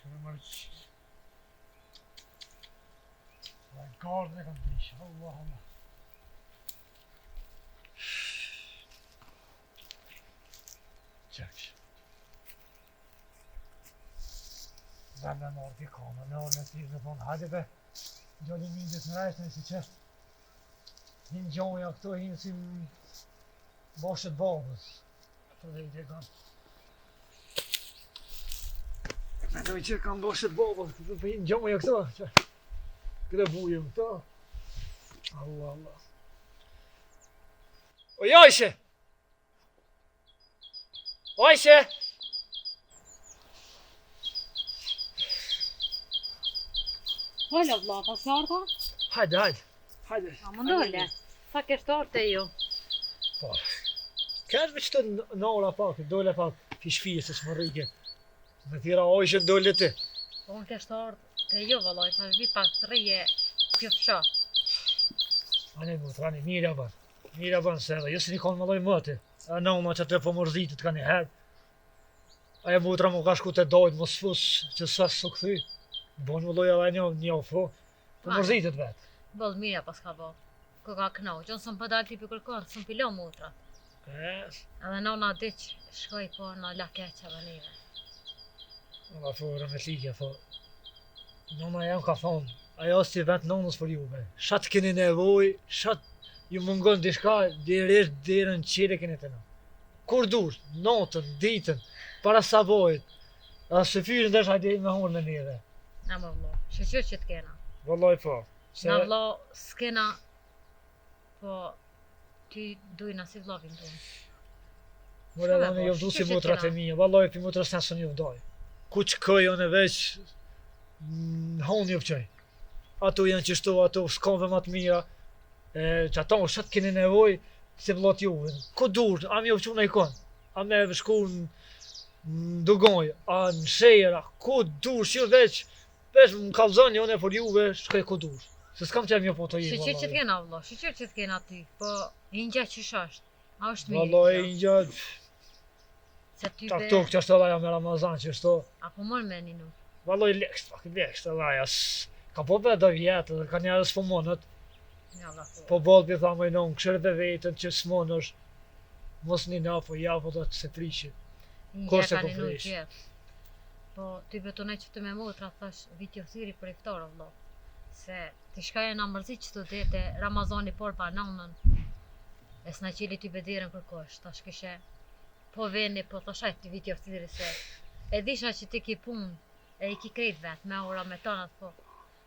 Şuna marı Lan gardına kan değiş. Allah Allah. Çek. Benden orada kalma. Ne örnekliğinde falan. Hadi be. Jolly midjes në rajtë nësi që hinë gjonja këto hinë si boshët babës. Ato dhe i të kanë. Mendoj që kanë boshët babës, këto për hinë gjonja këto. Që këtë bujëm këto. Allah Allah. O Ajshe! Ajshe! Hajde vlla, pas arta? Hajde, hajde. Hajde. A më ndole? Sa kesh të arte ju? Po. Kesh me qëtë në ora pak, dole pak fishfije se s'më rrike. Me tira Ajshe dole ti. Po unë kesh të arte të ju vëllaj, sa vi pak të rije pjofsha. Ane mutrani, mirë ban. Mirë ban se edhe, jësë një kanë më loj mëti. A në uma që të po mërzitit ka një herë. Aja mutra më ka shku të dojtë, më sfus që sasë së këthy. Bon më loj edhe një ofo. Po mërzitit vetë. Bëllë mira pas ka bo. Ko ka knau, që nësëm për dalë tipi kërkonë, sëm pilo mutra. Edhe nona dyq, shkoj po në lakeqa dhe nive. Nga fërë me likja, thë. Nona jam ka thonë, ajo si vetë nonës për juve. Shatë keni nevoj, shatë ju mungon dishka, dirisht dirën qire keni të në. Kur dur, notën, ditën, para savojt. Edhe shëfyrën desh hajde me horë me njëve. Na më vlo, shëqyr që t'kena. Vëlloj po. Na vlo, s'kena, po ty dujna si vlovin tonë. Mërë edhe në jovdu si mutrat e mija, vëlloj për mutras nësën jovdoj. Ku që këj o në veç, honë jovqoj. Ato janë qështu, ato s'konve më të mira, që ato shatë keni nevoj, si vlot juve. Ku dur, a mi jovqu në ikon, a me shku në dugoj, a në shejra, ku dur, që veç më kalzon një one për juve, shkoj ku dur. Se s'kam që e mjo po të jetë, Shqyr që t'kena vlo, shqyr që t'kena ty, po ingja qysh është, a është mirë. Valloj, ingja, Se ty ta be, këto që është edhe me Ramazan që është. apo mërë me një nuk. Valloj, lekst, pak lekst edhe aja, ka po për do vjetë, dhe ka njerës po monët, Ja, Allah, po. po bolë për thamë i nonë, këshërë dhe vetën që s'monë është, mos një na, po ja, po do të se prishit. Kurse Ingja ka po një nuk prish. gjithë. Po, ty betonaj që të me motra, thash, viti o thiri për iftarë, vlo. Se, t'i shkaj e nga mërzit që të dete Ramazani por pa nonën. E s'na qili t'i bediren kërkosh, tash këshe, po veni, po thashaj t'i viti o thiri se, e disha që ti ki pun, e i ki krejt vet, me ora me tonat, po,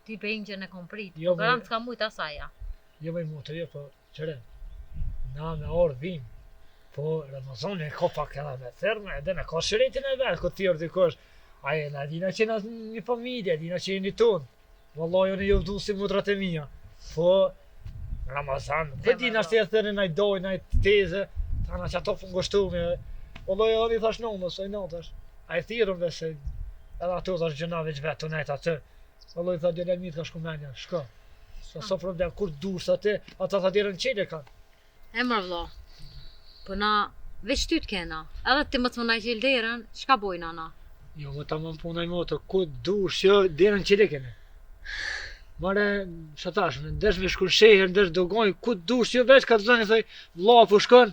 ty be ingjen e komprit, Jo, po garant s'ka mujt asaja. Jo me mutër, jo, po qëre, na me orë vim, po Ramazan e ka pak edhe me thërme, edhe me ka shëretin e vetë, këtë tjërë dikosh, aje na dina që na një familje, dina që jeni tonë. Vallaj, unë jovdu si mutrat e mija. Po, Ramazan, po dina që e thërë naj doj, naj teze, tana që ato për ngoshtume. Vallaj, edhe i thash nonës, oj notash. A i thirëm dhe se, edhe ato thash gjëna veç vetë, të nejtë atë. Vallaj, tha djene mitë ka shku menja, shko. So problem, kur dur sa te, ata tha djerën qele kanë. E mërë vlo, po na, veç ty t'kena, edhe ti më të më najgjel derën, qka bojna na? Jo, më ta më punaj moto, ku dur që djerën qele kene. Mare, që tash, në ndesh me shkur sheher, ndesh dogoj, ku dur që veç ka të zënë, thoj, vlla po shkon,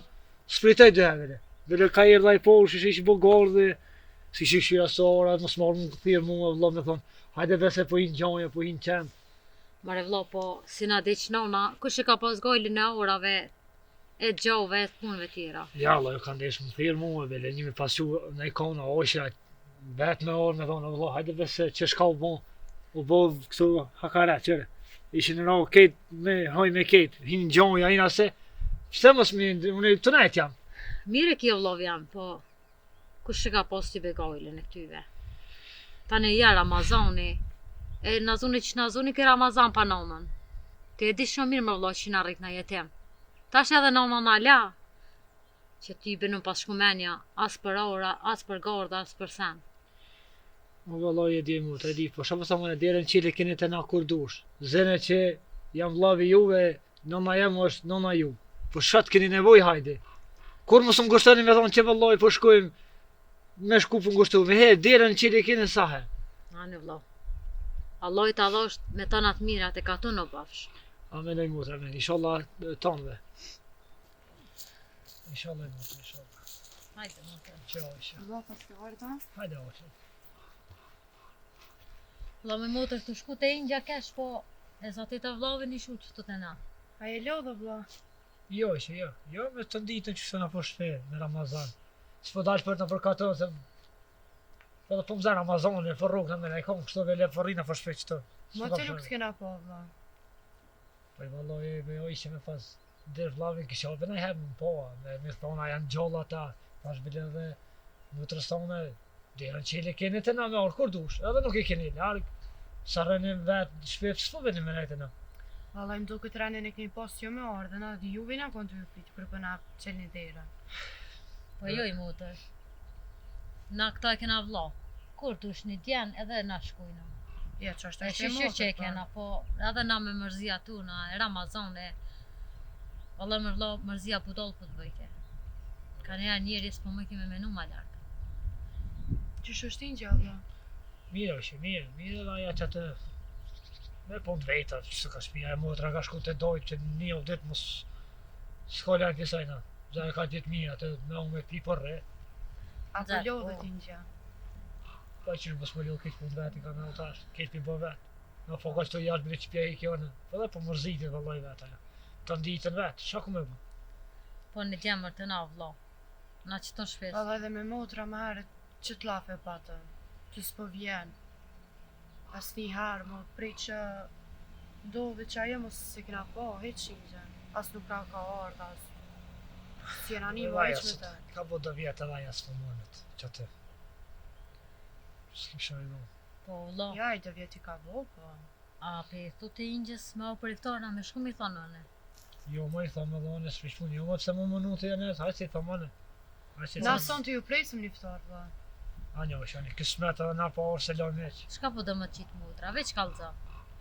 spritoj dy herë. Bile ka irë dhaj poshë, që ishi bogar dhe, si ishi shirasora, mos marrë më këthirë mua, vlla me thonë, hajde vese po hinë gjonja, po hinë qenë. Mare vlo, po, si na diq nona, kush e ka pas gojlin e orave, e gjove, e të punëve tjera. Ja, vlla, jo ka ndesh më thirë mua, bile një me pasu në ikona, osha, vetë me orë me thonë, vlla, hajde vese që shka u bo këtu hakaret, qëre. Ishin në rao ketë, me hoj me ketë, hinë gjonja, hinë ase, qëtë mos mi, unë të nejtë jam. Mire kjo vlov jam, po, kush e ka pas t'i be gojlin e këtyve? Tani ja Ramazani, e nazuni që nazuni ke Ramazan pa nonën. Ti e di shumë mirë më vlo që na rrit na jetem. Tash edhe nona na la, që ti be nuk pas shkumenja, as për ora, as për gardë, as për sen. Më vallaj e di mu, të di, po shë përsa më në derën qile keni të na kur dush. Zene që jam vlavi juve, nona jem është nona ju. Po shatë keni nevoj hajde. Kur mësë më ngushtoni me thonë që vallaj po shkojmë me shku për ngushtu. Me he, derën qile keni sahe. Ani vëlla. Allah i ta dhosh me tanat mirat e ka tu në bafsh. Amen e motër, amen. Inshallah tanëve. Inshallah motër, inshallah. Hajde, motër. Qao, isha. Vëlla pas ke ardha? Hajde, Osha. Vëlla me motër të shku te ingja kesh, po e zati të vllavin i shuq të të na. A e lodhë vëlla? Jo, isha, jo. Jo, me të ditën që shtë në po shpe, në Ramazan. S'po dalë për në përkatën, se... Po dhe po më zë Ramazanin, për rrugë në mene, e kom kështu vele përrina për shpe qëto. Mo të nuk s'kena po vëlla. Po i valloj, me jo ishe me pas dhe vlavin kisha orë, në hebë më po, me thona janë gjolla ta, pash bile dhe më të rëstone, derën qele keni të na me orë, kur dush, edhe nuk i keni largë, sa rënim vetë shpep, s'po veni me nejtë na. Valla im duket rënin e keni pas jo me ardhe, na dhe juve na konë të hypit, për përna qelni derën. Po jo i motër. Na këta e kena vlla. Kur dush një djen edhe na shkujna. Ja, që është E është e shishir që e motër, kena, po edhe na me mërzia tu, na e Ramazan e... Valla me vlla mërzia budol po të bëjke. Ka njeri s'po më kime menu ma lartë. Që është ingja vëlla? Mirë është, mirë dhe aja që të... Me punë të veta, që se ka shpia e motra ka shku të dojtë që një o ditë mos... S'ka lajnë kësajna, dhe e ka ditë mirë atë me unë me pi për re. Apo Zat, lodhët po. ingja? Pa që në mësë më ljohë këtë punë vetë, i ka në autash, këtë pi bë vetë. Në po ka që të jashtë bile që pja i kjo në, po dhe po mërzitin vëlloj vetë aja. Të nditën vetë, shaku me bë. Po një djemër të na vlla. Na qëto shpes. Valla edhe me motra më herët që t'lafe patën, që s'po vjen. As një herë, më prej që ndodhe që ajo mos se kena po, heq ingja. As nuk ka ardha, as... S'jena një më heq me të. Ka bo do vjetë edhe aja s'po mënët, që të... S'kisha i do. Po vlla. Ja, i të vjeti ka bo, po. A pe thu të ingjës me o për iftarna me shku mi thonë anë. Jo, më i tha më dhone, s'pishpun, jo, më pse më mënu të janet, hajtë si thamane. Na son të ju presëm një ftar, vëlla. A njo, është një kësmet edhe na pa orë se lo meq. Shka po do më qitë motra, veç kalza.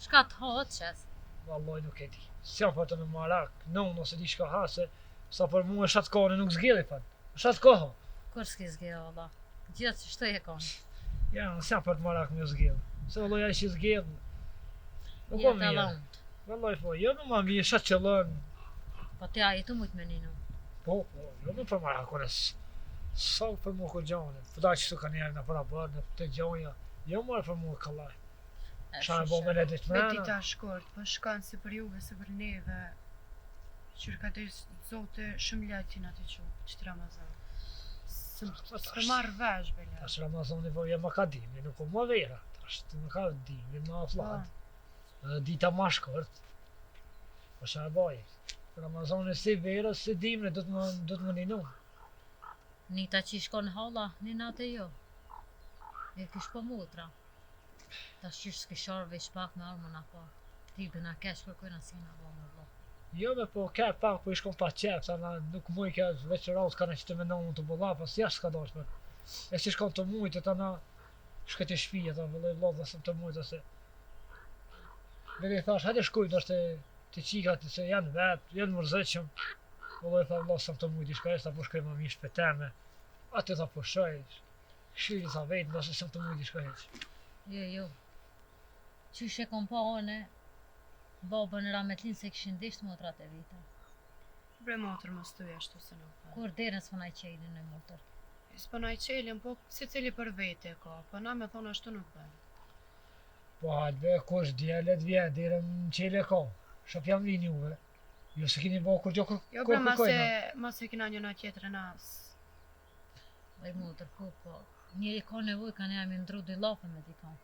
Shka të hotë qes. Valloj nuk e di. S'jam për të në marak, non ose di shka ha, se sa për mu e shatë kohën e nuk zgjeli fan. Shatë kohë. Kur s'ki zgjellë valla. Gjithë që shtoj e konë. Ja, s'jam për të marak me zgjeli. Se valloj a që zgjeli. Nuk o Jetë mirë. allont. Valloj po, jo më ma mirë, shatë që lën. Po të ajetu mujtë me ninu. Po, jo më për marakon e sa për mu ko gjone. Po da që tu ka njerë në para bërë, në të gjonja. Jo marë për mu e kalaj. Qa e bo me në ditë Me mrena. dita shkort, po shkanë si për juve, si për neve. Qyrë ka të zote shumë latin atë që të Ramazan. Së marrë vesh, bele. Tash Ramazani po ja më ka dimri, nuk o më vera. Tash të më ka dimri, më aflat. Edhe dita ma shkort. Po qa e baj. Ramazani si vera, si dimri, do të më ninu. Nita që i shkon halla, një natë e jo. E kish po motra. Ta shqysh s'kishar veç pak me armën apo. Ti bëna kesh kërkojna si na bo me vlo. Jo me po ke pak, po i shkon pa qep, sa na nuk muj ke veç raut ka në që të mendon të bolla, pas jashtë s'ka dash për. E si shkon të mujt, e ta na shkët e shpija, ta vëlloj vlodh dhe se të mujt, ose... Veli thash, hajde shkujt, është të qikat, se janë vetë, janë mërzëqëm. Vëlloj tha vlodh sa të mujt, i shka e, sa po shkoj më mish për teme. Atë tha po shoj, shiri tha vetë, nëse sa të mujt, i shka heq. Jo. Qysh e kom pa one, babën e Rametlin se kishin disht motrat e vita. Bre motër më stuj ashtu se nuk ka. Kur derën s'pona i qelin në motër. S'po na i qelin, po si cili për vete ka, po na me thonë ashtu nuk bën. Po hajde, kush djelet vje, dire në qele ka. Shop jam vinë juve. Jo se kini bo kur gjo Jo bre, mas e kina njëna tjetër në as. Oj motër, po. Njeri ka nevoj ka ne jam i ndru dy lafe me dikon.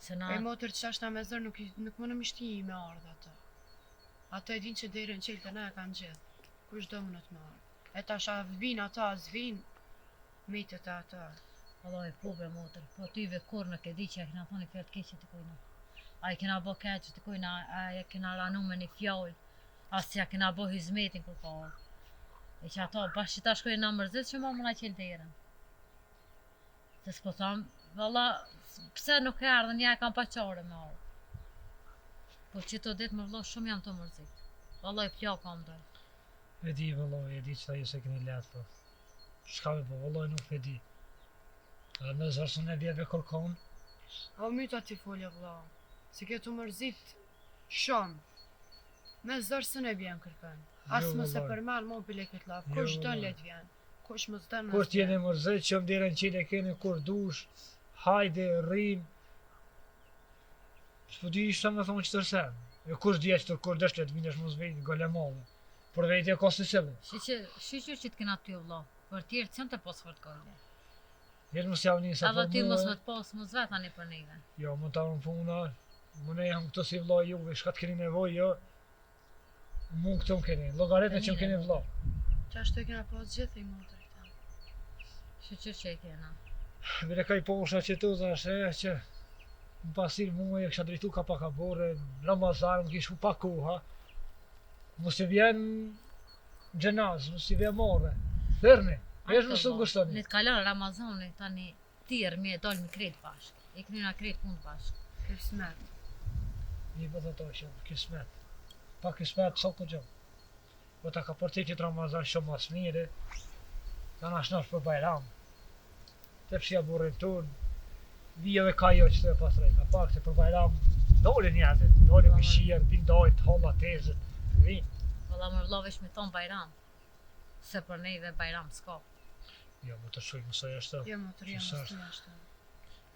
Se na... E motër që ashta me zër nuk më në mishti i me ardhë atë. Ato e din që derën qelë të na e kanë gjithë. Kush do më në të marrë. E tash a vin ata, s'vin, mitët e ata. Alloj, po bre motër, po tyve kur nuk e di që ja kena thoni fjallë të keqe të kujna. A i kena bo keqe të kujna, a i kena ranu me një fjallë, as që ja kena bo hizmetin kur ka orë. E që ato, bashkë që ta shkojnë na mërzit që ma më na qelë derën. Se s'po thamë, valla, pse nuk e ardhën, ja e kam pa qare me orë. Po që të ditë më vlo shumë jam të mërzit. Valla i pja kam dojë. E di vëlloj, e di që ta ju se keni letë, po. Shka me po, vëlloj nuk e di. Edhe me zërësën e vjetëve kërkon, O myta ti folja vlla. Se ke të mërzit shumë. Me zërë së ne vjen kërkën. As më se përmen mo bile këtë laf. Kush dën let vjen. Kush më zdën Kur t'jeni mërzit që më dire në qile keni kur dush, hajde, rrim. S'po di ishta me thonë që tërsen. E kush dje që kur dësht let vinesh mos vejnë gole madhe. Por vejtje ka së sile. Shqyqyr që t'kena ty vlla. Për tjerë që në të posë për t'kolle. Jetë mos javë njësa Edhe për ty mos muë. më t'posë, mos vetani për neve. Jo, më ta më puna. Më ne jam këto si vlla juve, shka t'keni nevoj, jo. Mu këto më keni, logaritme që më keni vlla. Qashtu e kena pas gjithë i motër këta. Shqyqyr që e kena. Vire ka i posha që tu thash që në pasir muaj e kësha drejtu ka pak a bore, Ramazan, më kishu pak koha. Mos i vjen gjenaz, mos i vjen more. Thërni, vesh më së ngushtoni. Ne t'kalon Ramazani tani tirë me dalë me kretë bashkë. I kënyna kretë punë bashkë. Kismet. Një për të to që kismet. Pa kismet, so këtë gjë. Po ta ka përtetit Ramazan shumë mas mire, ka nash për Bajram. Te pëshia burrin ton, vija dhe ka jo që të e pasrej, ka pak se për Bajram dole njerëzit, dole me shirë, din dojt, holla tezët, vinë. Valla më vlla vesh me ton Bajram. Se për neve Bajram s'ka. Jo, më të shujë mësoj ashtë. Jo motër jam Qësa ashtu ashtu.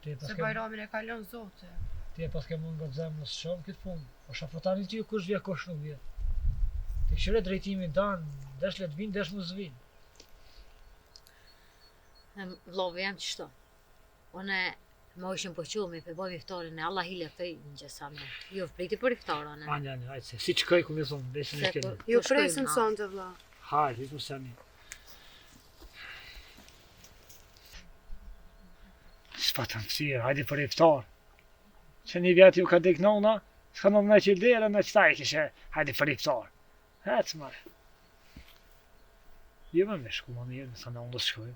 Ti Se Bajramin e kalon zote. Ti e pas ke mund nga zemrës shumë këtë punë. O shafotani ty kush vje, kush nuk vje. Ti këshire drejtimin tanë, desh let vinë, desh mos vinë. Vlove jam qështo. One më ishëm përqu me përboj iftarin e Allah hile pëj në gjësa me. Jo vpriti për iftarane. Anja, hajtë se, si qëkaj ku me thonë, desin e keni. Jo presin sonte vlla. Hajtë, vitu se mi. S'pa të mësirë, hajde për iftar. Që një vjetë ju ka dik nona, s'ka në që lere, në qëta i kishe, hajde për iftar. Hecë mare. Jo me shku më mirë, sa në ndës shkoj.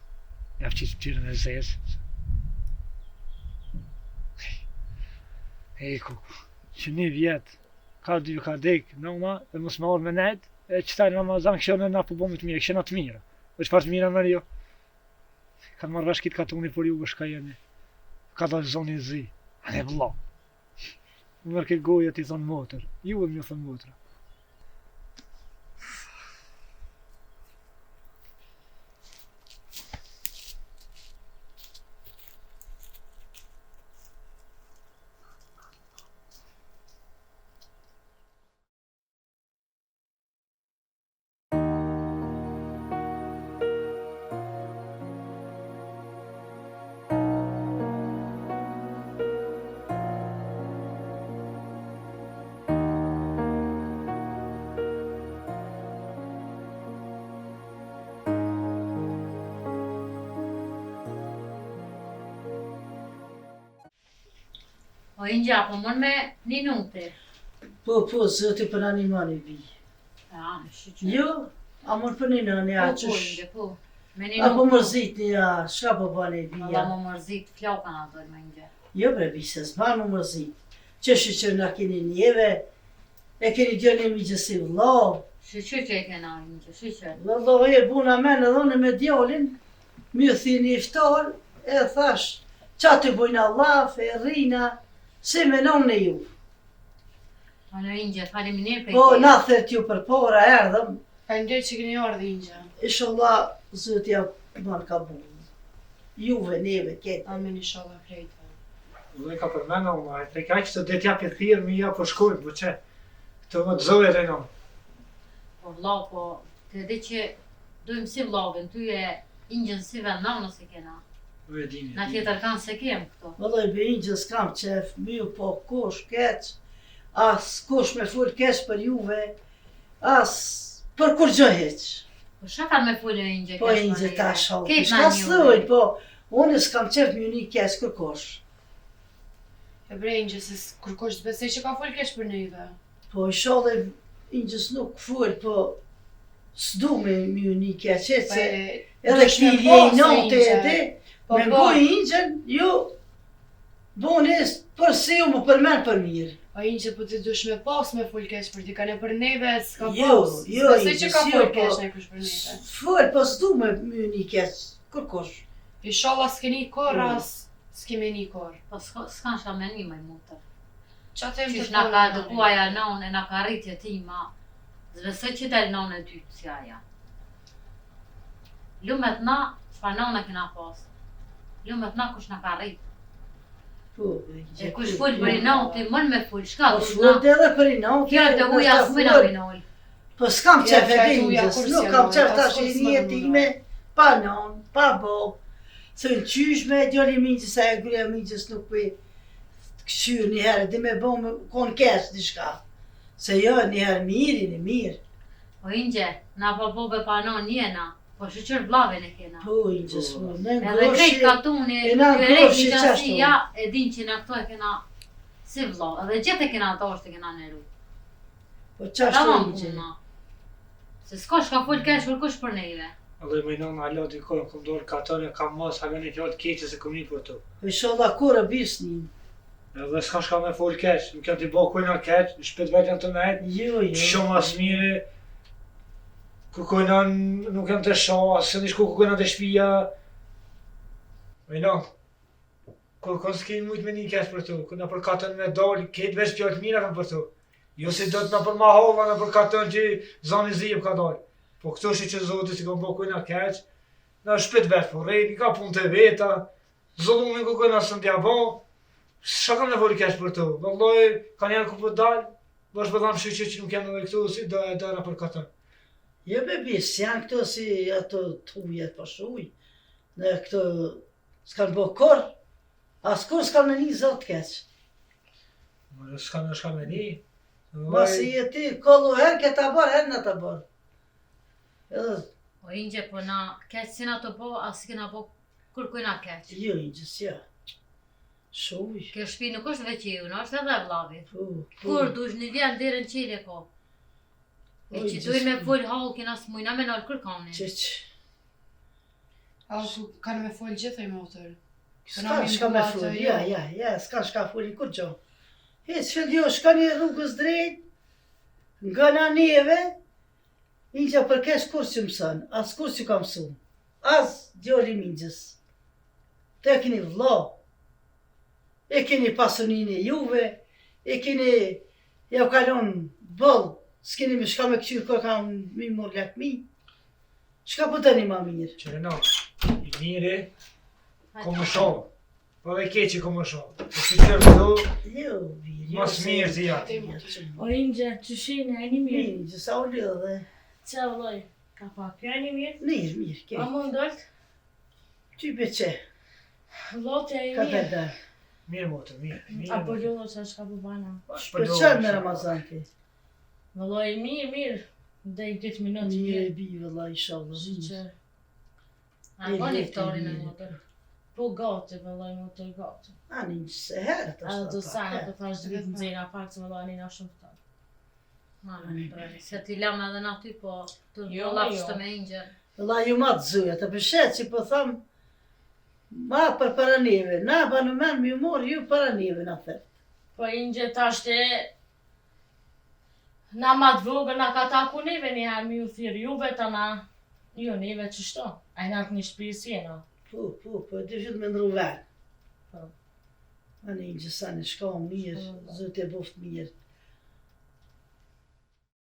Jaf qitë tyrën e zezë. Eku, që një vjetë, ka dy ka dik nona, dhe mos me orë me nejtë, e qëta në Ramazan këshë në po bomit mirë, këshë në të mirë. O që farë të mirë në jo. Kanë marrë vashkit ka tuni për ju shka jeni. Ka dhe zoni zi. A ne vla. Më mërë këtë goja ti thonë motër. Ju e më thonë motër. O i njapë, mën me një nute. Po, zëti për animani vi. A, në shqyqyr. Jo, a mërë për një nëni, a Po, qësh? inge, po. Me një Apo nute. mërzit një, shka po bani Valla vija? më mërzit, flaukan ato me inge. Jo bre, bises, banë më mërzit. Qëshë që na keni njeve, e keni djoni mi gjësi vlo. Shqyqyr që e kena inge, shqyqyr. Vëllo e buna men edhe unë me djallin, mi u thini iftar, e thash, qa të bujna laf, e rina, si me non në ju. O në inge, faleminir për Po, na thët ju për para erdhëm, Falënderit që keni ardhur inja. inshallah, zëtja ban ka bunë. Juve, neve, kete. Amin inshallah krejtë. Dhe ka përmena unë, a të kaj që të detja për thirë mi ja për shkojnë, po që të më të zove dhe në. Po vlla, po, të di që dojmë si vllavin, ty e ingjen si ven navnë se kena. Nuk e dini. Na tjetër kanë se kem këto. Vëllaj be ingjës kam qef, miu po kush keq, as kush me full keq për juve, as për kur gjë heq. Po shka kanë me full e ingje Po ingjë ta shoh, Ketë shka na një s'thoj, po unë s'kam qef mi një keq kërkosh. E bre inja se kërkosh të besej që ka fol keq për neve. Po inshallah ingjës nuk full, po s'du me mi një keq, Po se e edhe dush me ki vje i pas, note Ingjë. edhe, Po me po, mboj ingjën, ju bonis për si ju më përmen për mirë. o inja po ti dush me pas me fol keq për ti, kanë për neve s'ka Jo, pas. jo, Besej që ka Ingjës, fol jo, keq po- ne kush për neve. Full, po s'du me mi një keq kërkosh. Inshallah s'keni korr Mm. as s'ki me një korë. Po s'kan shka me një motër. Qa them të Qysh na ka edukuaja non e na ka rritje ti ma. Zvesoj që del non e dytë si aja. Lumet na, çfarë nona kena pas. Lumet na kush na ka rrit. Po, E kush fol për i non, ti mën me fol, shka Po, kush na. fut edhe për i non. Kjo të uja s'mina minol. Po s'kam qef e Ja, dinjës, kur nuk s'ja kam noj, qef ta tash s'kam i s'ma një noj. time, pa non, pa bo. Thënë qysh me djali minqës, e gruja minqës nuk për këshyrë një herë, di me bo me kon kesh diçka. Se jo, një herë mirë. O Ingje, na po bobe pa non njena, po shqyr vllave ne kena. Po, inqës, po, në Edhe krejt katuni, e na kërejt groshi një qashtu. qasi, ja, e din që në këto e kena si vlo, edhe gjithë e kena të është e kena neru. Po qashtu Tamam inqë. puna. Se s'ka shka full kesh për kush për neve. Edhe me non alo dikon, kom dorë katone, kam mos, haga një fjallë keqe se kom një për to. Po inshallah kura bisnin. Edhe s'ka shka me full keq, më kanë t'i bo kujna keq, shpet vetën të nejt, Jo. shumë as mire, ku kujna nuk jam të shoh, asë një shku ku kujna të shpia. Me non, kur s'ki mujt me një keq për to, ku na për katën me dal, ketë veç pjallë mira kam për to. Jo si do t'na për ma hova, na për katën që zani zijep ka dal. Po këto shi që zotë si kom bo kujna keq, na shpet vetë, po rejti ka punë të veta, zollumin ku kujna së ndja bo, shka kam nevojë keq për to. Vëlloj, ka njerë ku për dal, bash bëllam shqyqe që nuk jam në këtu, si do e dara për katën. Jo be bis, janë këto si ato thujet pa shuj. Në këto s'kan bo kur, as kur s'kan me një zot keq. Më s'ka me një. Masi e ti, kollu her ke ta bar, her në ta bar. Edhe, O Ingje, po na keq si na të bo, as si kena bo kur kujna keq. jo inqës, ja. Shuj. Kjo shtëpi nuk është veç ju, në është edhe vllavi. Po, Kur dush një vjen deri në qile ko. E Oj, që duj me Gjismi. full hall kena s'mujna me nalë kërkani. Qeq. A ku kanë me folë gjithë e motër. S'ka me ful, ja, s'ka shka fulin kur gjo. Hec, filljo, shka një rrugës drejt, nga na neve, inqja për kesh kur që mësën, as kur që ka mësu, as djoli mingjës. Te keni vlo, e keni pasunin e juve, e keni, ja kalon bëll, s'keni me shka me këqyrë kër kam mi mor lakmi. Shka po tani ma mirë? Qereno, i mire, kom më shoh. Po dhe keqi kom më shoh. Po si qërë këtu, Jo, mirë, jo. mas mirë si ja. O Ingje, qëshin e një mirë? Mingjë, sa u lidhe. Qa vëlloj? Ka pak, ja një mirë? Mirë, A ke. më ndërt? Ty beqe, Vlotja e ka mirë? përda. Mirë motë, mirë. Apo ljullo që është ka përbana? Shpërqar me Ramazan ti. Vëlloj, mirë, dhe i 10 minutë Mirë e mirë. bi, vëlla, inshallah. Që A po një ftorin e mirë. motër. po gati, vëlloj, më të gati. Ani një se herë të Edhe do shta sana, pak. po thash dhvit në zera pak, se vëlloj, një nga shumë të tarë. Ma në prej, se ti lam edhe në aty, po të Jo, vëllaf jo. shtë me Ingje. Vëlla, ju ma të zuja, të përshet që po tham, ma për para neve, na ba në men, mi mor ju para neve, na thërë. Po Ingje tash te na ma të vogël na ka taku neve një herë mi u thirë juve ta na, jo neve që shto, a i natë një shpijës jena. Po, e të gjithë me ndru venë. Po. Ani një gjësani, shka mirë, Po. zëtë e boft mirë.